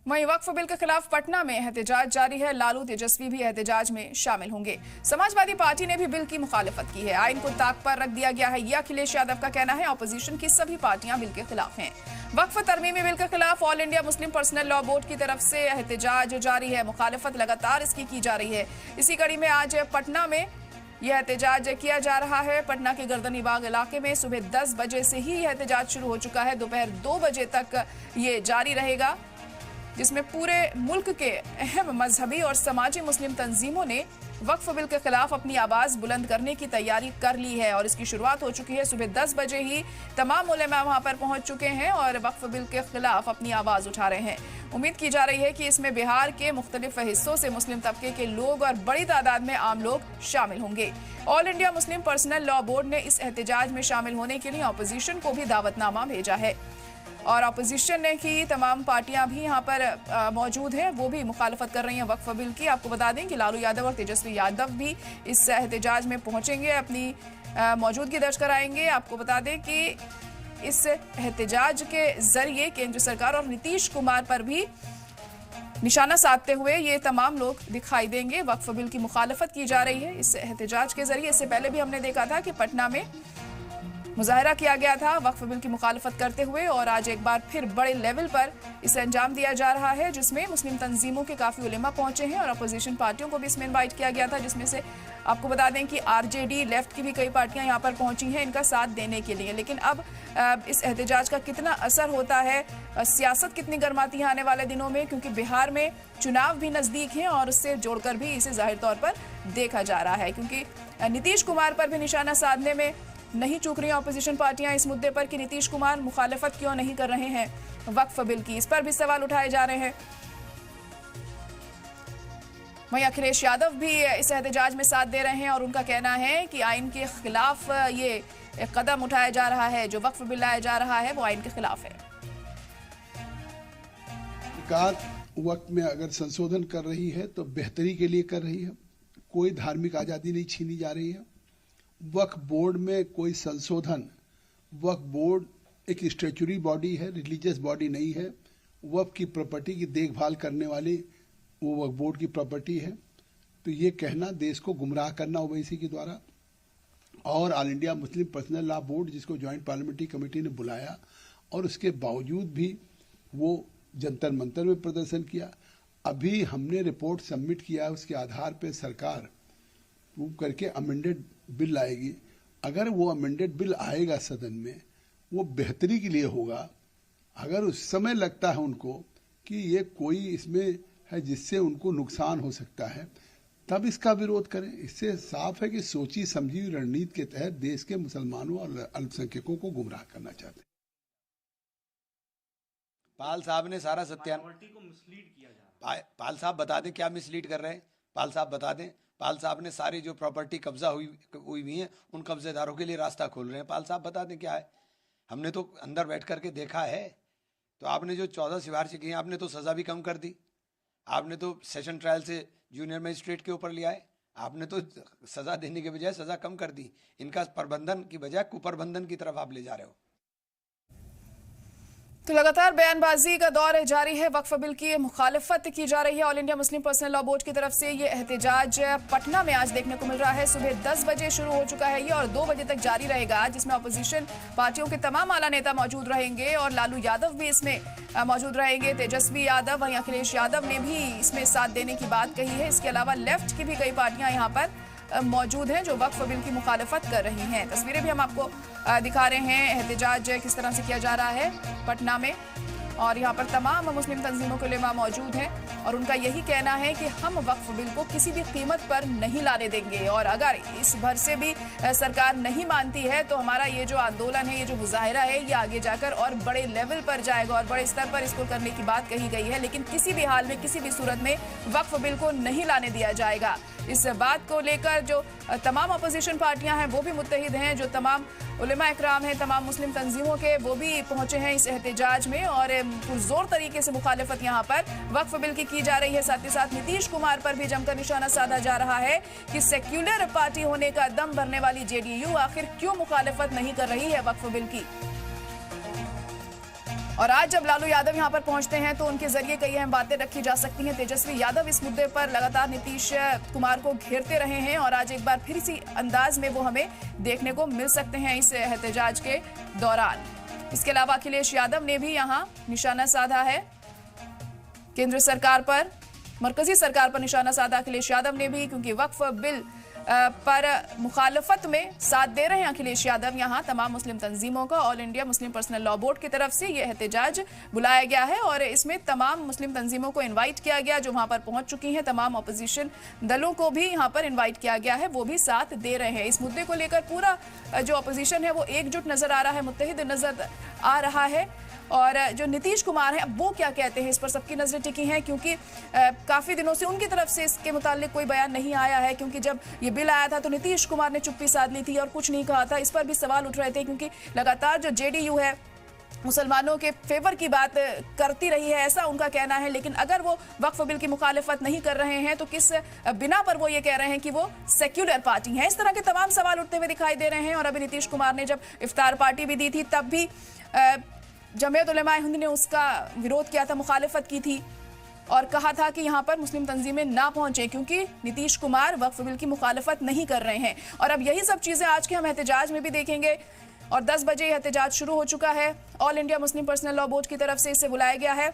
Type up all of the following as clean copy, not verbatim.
वहीं वक्फ बिल के खिलाफ पटना में एहतजाज जारी है। लालू तेजस्वी भी एहतजाज में शामिल होंगे। समाजवादी पार्टी ने भी बिल की मुखालिफत की है। आइन को ताक पर रख दिया गया है, यह अखिलेश यादव का कहना है। ऑपोजिशन की सभी पार्टियां बिल के खिलाफ हैं। वक्फ तरमीमी बिल के खिलाफ all India Muslim personal law board की तरफ से एहतजाज जारी है। मुखालिफत लगातार इसकी की जा रही है। इसी कड़ी में आज पटना में यह एहतजाज किया जा रहा है। पटना के गर्दनी बाग इलाके में सुबह 10 बजे से ही यह एहतजाज शुरू हो चुका है। दोपहर 2 बजे तक ये जारी रहेगा, जिसमें पूरे मुल्क के अहम मजहबी और समाजी मुस्लिम तंजीमों ने वक्फ बिल के खिलाफ अपनी आवाज बुलंद करने की तैयारी कर ली है और इसकी शुरुआत हो चुकी है। सुबह 10 बजे ही तमाम उलेमा वहां पर पहुंच चुके हैं और वक्फ बिल के खिलाफ अपनी आवाज उठा रहे हैं। उम्मीद की जा रही है कि इसमें बिहार के मुख्तलिफ हिस्सों से मुस्लिम तबके के लोग और बड़ी तादाद में आम लोग शामिल होंगे। All India Muslim personal law board ने इस एहतजाज में शामिल होने के लिए ऑपोजिशन को भी दावतनामा भेजा है और ऑपोजिशन की तमाम पार्टियां भी यहां पर मौजूद हैं, वो भी मुखालफत कर रही हैं वक्फ बिल की। आपको बता दें कि लालू यादव और तेजस्वी यादव भी इस एहतजाज में पहुंचेंगे, अपनी मौजूदगी दर्ज कराएंगे। आपको बता दें कि इस एहतजाज के जरिए केंद्र सरकार और नीतीश कुमार पर भी निशाना साधते हुए ये तमाम लोग दिखाई देंगे। वक्फ बिल की मुखालफत की जा रही है इस एहतजाज के जरिए। इससे पहले भी हमने देखा था कि पटना में मुजाहरा किया गया था वक्फ बिल की मुखालफत करते हुए और आज एक बार फिर बड़े लेवल पर इसे अंजाम दिया जा रहा है, जिसमें मुस्लिम तंजीमों के काफी उलेमा पहुंचे हैं और अपोजिशन पार्टियों को भी इसमें इनवाइट किया गया था, जिसमें से आपको बता दें कि आरजेडी लेफ्ट की भी कई पार्टियां यहां पर पहुंची हैं इनका साथ देने के लिए। लेकिन अब इस एहतजाज का कितना असर होता है, सियासत कितनी गर्माती है आने वाले दिनों में, क्योंकि बिहार में चुनाव भी नजदीक हैं और उससे जोड़कर भी इसे जाहिर तौर पर देखा जा रहा है, क्योंकि नीतीश कुमार पर भी निशाना साधने में नहीं चूक रही ऑपोजिशन पार्टियां इस मुद्दे पर कि नीतीश कुमार मुखालिफत क्यों नहीं कर रहे हैं वक्फ बिल की। इस पर भी सवाल उठाए जा रहे हैं। वहीं अखिलेश यादव भी इस एहतजाज में साथ दे रहे हैं और उनका कहना है कि आइन के खिलाफ ये कदम उठाया जा रहा है, जो वक्फ बिल लाया जा रहा है वो आइन के खिलाफ है। सरकार वक्त में अगर संशोधन कर रही है तो बेहतरी के लिए कर रही है, कोई धार्मिक आजादी नहीं छीनी जा रही है। वक्फ बोर्ड में कोई संशोधन, वक्फ बोर्ड एक स्टैट्यूटरी बॉडी है, रिलीजियस बॉडी नहीं है। वक्फ की प्रॉपर्टी की देखभाल करने वाली वो वक्फ बोर्ड की प्रॉपर्टी है। तो ये कहना देश को गुमराह करना ओवैसी के द्वारा। और all India Muslim personal law board, जिसको ज्वाइंट पार्लियामेंट्री कमेटी ने बुलाया और उसके बावजूद भी वो जंतर मंतर में प्रदर्शन किया। अभी हमने रिपोर्ट सबमिट किया, उसके आधार पर सरकार प्रूव करके अमेंडेड बिल आएगी। अगर वो अमेंडेड बिल आएगा सदन में, वो बेहतरी के लिए होगा। अगर उस समय लगता है उनको कि ये कोई इसमें है जिससे उनको नुकसान हो सकता है, तब इसका विरोध करें। इससे साफ है कि सोची समझी रणनीति के तहत देश के मुसलमानों और अल्पसंख्यकों को गुमराह करना चाहते हैं। पाल साहब ने सारा सत्यान पाल साहब बता दें क्या मिसलीड कर रहे हैं। पाल साहब बता दें। पाल साहब ने सारी जो प्रॉपर्टी कब्जा हुई है उन कब्जेदारों के लिए रास्ता खोल रहे हैं। पाल साहब बता दें क्या है। हमने तो अंदर बैठ करके देखा है। तो आपने जो 14 सिफारिशें की, आपने तो सज़ा भी कम कर दी। आपने तो सेशन ट्रायल से जूनियर मजिस्ट्रेट के ऊपर लिया है। आपने तो सज़ा देने के बजाय सज़ा कम कर दी। इनका प्रबंधन की बजाय कुप्रबंधन की तरफ आप ले जा रहे हो। तो लगातार बयानबाजी का दौर जारी है। वक्फ बिल की मुखालिफत की जा रही है। All India Muslim personal law board की तरफ से ये एहतजाज पटना में आज देखने को मिल रहा है। सुबह 10 बजे शुरू हो चुका है ये और 2 बजे तक जारी रहेगा, जिसमें अपोजिशन पार्टियों के तमाम आला नेता मौजूद रहेंगे और लालू यादव भी इसमें मौजूद रहेंगे, तेजस्वी यादव, वहीं अखिलेश यादव ने भी इसमें साथ देने की बात कही है। इसके अलावा लेफ्ट की भी कई पार्टियां यहाँ पर मौजूद हैं जो वक्फ बिल की मुखालिफत कर रही हैं। तस्वीरें भी हम आपको दिखा रहे हैं, एहतजाज किस तरह से किया जा रहा है पटना में। और यहाँ पर तमाम मुस्लिम तंजीमों के उलेमा मौजूद हैं और उनका यही कहना है कि हम वक्फ बिल को किसी भी कीमत पर नहीं लाने देंगे और अगर इस भर से भी सरकार नहीं मानती है तो हमारा ये जो आंदोलन है, ये जो मुजाहिरा है, ये आगे जाकर और बड़े लेवल पर जाएगा और बड़े स्तर पर इसको करने की बात कही गई है। लेकिन किसी भी हाल में, किसी भी सूरत में वक्फ बिल को नहीं लाने दिया जाएगा। इस बात को लेकर जो तमाम अपोजिशन पार्टियां हैं वो भी मुत्तहिद हैं, जो तमाम उलेमा इकराम हैं, तमाम मुस्लिम तंजीमों के, वो भी पहुंचे हैं इस एहतजाज में और पुरजोर तरीके से मुखालिफत यहाँ पर वक्फ बिल की जा रही है। साथ ही साथ नीतीश कुमार पर भी जमकर निशाना साधा जा रहा है कि सेक्युलर पार्टी होने का दम भरने वाली जेडीयू आखिर क्यों मुखालिफत नहीं कर रही है वक्फ बिल की। और आज जब लालू यादव यहां पर पहुंचते हैं तो उनके जरिए कई अहम बातें रखी जा सकती हैं। तेजस्वी यादव इस मुद्दे पर लगातार नीतीश कुमार को घेरते रहे हैं और आज एक बार फिर इसी अंदाज में वो हमें देखने को मिल सकते हैं इस एहतजाज के दौरान। इसके अलावा अखिलेश यादव ने भी यहां निशाना साधा है केंद्र सरकार पर, मरकजी सरकार पर निशाना साधा अखिलेश यादव ने भी, क्योंकि वक्फ बिल पर मुखालफत में साथ दे रहे हैं अखिलेश यादव। यहां तमाम मुस्लिम तंजीमों का all India Muslim personal law board की तरफ से यह एहतजाज बुलाया गया है और इसमें तमाम मुस्लिम तंजीमों को इनवाइट किया गया जो वहां पर पहुंच चुकी हैं। तमाम अपोजिशन दलों को भी यहां पर इनवाइट किया गया है, वो भी साथ दे रहे हैं। इस मुद्दे को लेकर पूरा जो अपोजिशन है वो एकजुट नजर आ रहा है, मुत्तहिद नजर आ रहा है। और जो नीतीश कुमार हैं वो क्या कहते हैं इस पर सबकी नजरें टिकी हैं, क्योंकि काफी दिनों से उनकी तरफ से इसके मुताल्लिक कोई बयान नहीं आया है। क्योंकि जब ये बिल आया था तो नीतीश कुमार ने चुप्पी साध ली थी और कुछ नहीं कहा था। इस पर भी सवाल उठ रहे थे क्योंकि लगातार जो जेडीयू है मुसलमानों के फेवर की बात करती रही है, ऐसा उनका कहना है। लेकिन अगर वो वक्फ बिल की मुखालिफत नहीं कर रहे हैं तो किस बिना पर वो ये कह रहे हैं कि वो सेक्युलर पार्टी है? इस तरह के तमाम सवाल उठते हुए दिखाई दे रहे हैं। और अभी नीतीश कुमार ने जब इफ्तार पार्टी भी दी थी तब भी जमीयत उलेमाए हिंद ने उसका विरोध किया था, मुखालिफत की थी और कहा था कि यहाँ पर मुस्लिम तंजीमें ना पहुंचे क्योंकि नीतीश कुमार वक्फ बिल की मुखालिफत नहीं कर रहे हैं। और अब यही सब चीजें आज के हम एहतजाज में भी देखेंगे और 10 बजे एहतजाज शुरू हो चुका है। All India Muslim personal law board की तरफ से इसे बुलाया गया है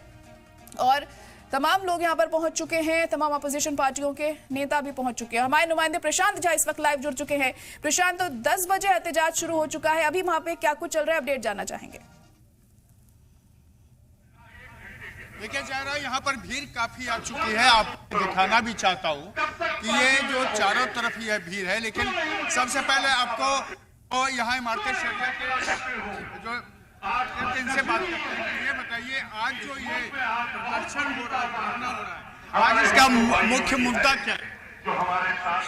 और तमाम लोग यहाँ पर पहुंच चुके हैं, तमाम अपोजिशन पार्टियों के नेता भी पहुंच चुके हैं। हमारे नुमाइंदे प्रशांत झा इस वक्त लाइव जुड़ चुके हैं। प्रशांत, तो 10 बजे एहतजाज शुरू हो चुका है, अभी वहां पे क्या कुछ चल रहा है, अपडेट जानना चाहेंगे। देखिए जा रहा है, यहाँ पर भीड़ काफी आ चुकी है। आपको दिखाना भी चाहता हूँ कि ये जो चारों तरफ ये भीड़ है, लेकिन सबसे पहले आपको यहाँ इमारत शरिया के जो इनसे बात करते हैं। ये बताइए आज जो ये प्रदर्शन हो रहा है, धरना हो रहा है, आज इसका मुख्य मुद्दा क्या है?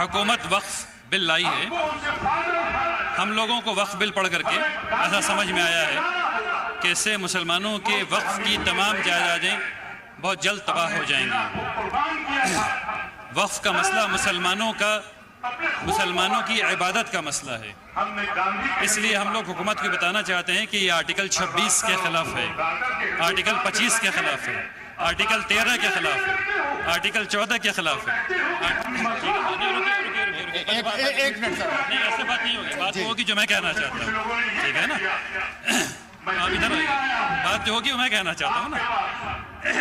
हुकूमत वक्फ बिल लाई है। हम लोगों को वक्फ बिल पढ़ करके ऐसा समझ में आया है कि इससे मुसलमानों के वक्फ की तमाम जायदादें बहुत जल्द तबाह हो जाएंगी। वक्फ का मसला मुसलमानों की इबादत का मसला है, इसलिए हम लोग हुकूमत को बताना चाहते हैं कि ये आर्टिकल 26 के खिलाफ है, आर्टिकल 25 के खिलाफ है, आर्टिकल 13 के खिलाफ है, आर्टिकल 14 के खिलाफ है। एक मिनट सर, नहीं ऐसे बात नहीं होगी, बात होगी जो मैं कहना चाहता हूँ, ठीक है ना? आप इधर आइए, बात जो होगी वो मैं कहना चाहता हूँ ना।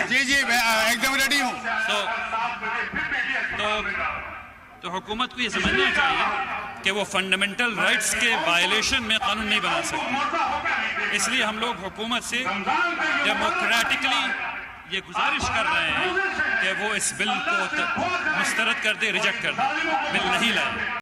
जी मैं एकदम रेडी हूँ। तो हुकूमत को ये समझना चाहिए कि वो फंडामेंटल राइट्स के वायलेशन में कानून नहीं बना सकती। इसलिए हम लोग हुकूमत से डेमोक्रेटिकली ये गुजारिश कर रहे हैं कि वो इस बिल को मुस्तरद कर दे, रिजेक्ट कर दे, बिल नहीं लाए।